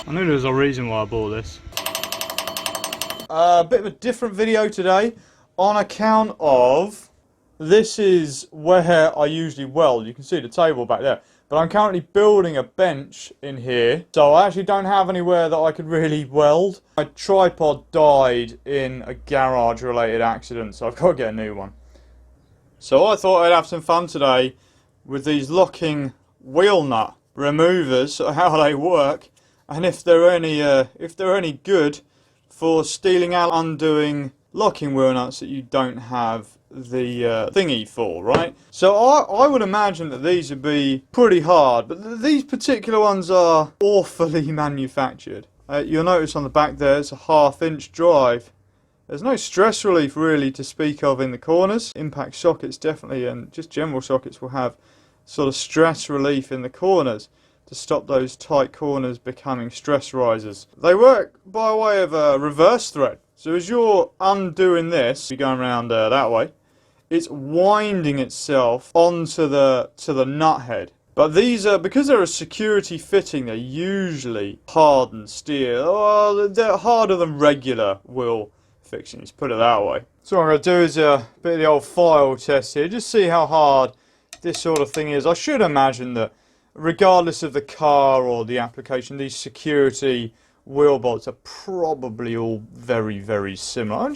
I knew there was a reason why I bought this. A bit of a different video today on account of this is where I usually weld. You can see the table back there. But I'm currently building a bench in here, so I actually don't have anywhere that I could really weld. My tripod died in a garage-related accident, so I've got to get a new one. So I thought I'd have some fun today with these locking wheel nut removers, how they work, and if they're any good for stealing out, undoing locking wheel nuts that you don't have the thingy for, right? So I would imagine that these would be pretty hard, but these particular ones are awfully manufactured. You'll notice on the back there it's a 1/2-inch drive. There's no stress relief really to speak of in the corners. Impact sockets definitely, and just general sockets will have sort of stress relief in the corners to stop those tight corners becoming stress risers. They work by way of a reverse thread. So as you're undoing this, you're going around that way, it's winding itself onto the nut head. But these are, because they're a security fitting, they're usually hardened steel. Oh, they're harder than regular wheel fixings, put it that way. So what I'm going to do is a bit of the old file test here, just see how hard this sort of thing is. I should imagine that regardless of the car or the application, these security wheel bolts are probably all very, very similar.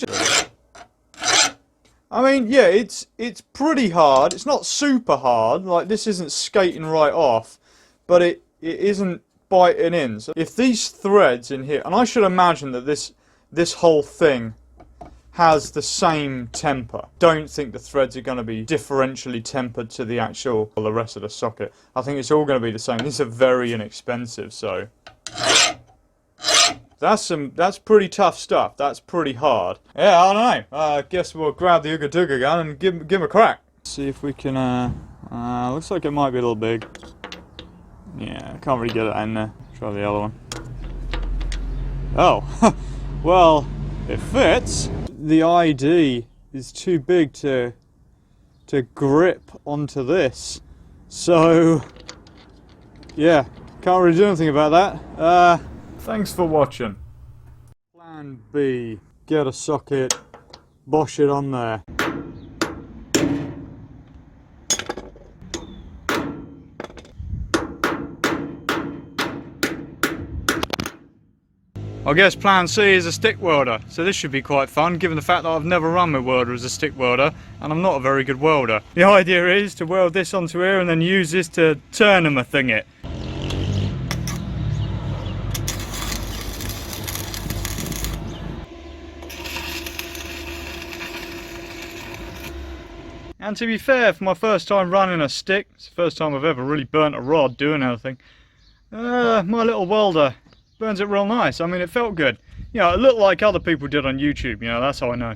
I mean, yeah, it's pretty hard. It's not super hard. Like, this isn't skating right off, but it isn't biting in. So if these threads in here, and I should imagine that this whole thing has the same temper. Don't think the threads are going to be differentially tempered to the rest of the socket. I think it's all going to be the same. These are very inexpensive, so that's pretty tough stuff. That's pretty hard. Yeah, I don't know. I guess we'll grab the Ooga Dooga gun and give him a crack. See if we can. Looks like it might be a little big. Yeah, I can't really get it in there. Try the other one. Oh, well, it fits. The ID is too big to grip onto this, so yeah, can't really do anything about that. Thanks for watching. Plan B, get a socket, bosh it on there. I guess plan C is a stick welder, so this should be quite fun given the fact that I've never run my welder as a stick welder and I'm not a very good welder. The idea is to weld this onto here and then use this to turn a thing it. And to be fair, for my first time running a stick, it's the first time I've ever really burnt a rod doing anything, my little welder burns it real nice. I mean, it felt good. You know, it looked like other people did on YouTube, you know, that's how I know.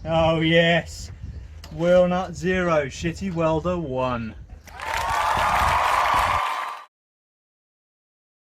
Oh yes, Wheelnut 0, Shitty Welder 1.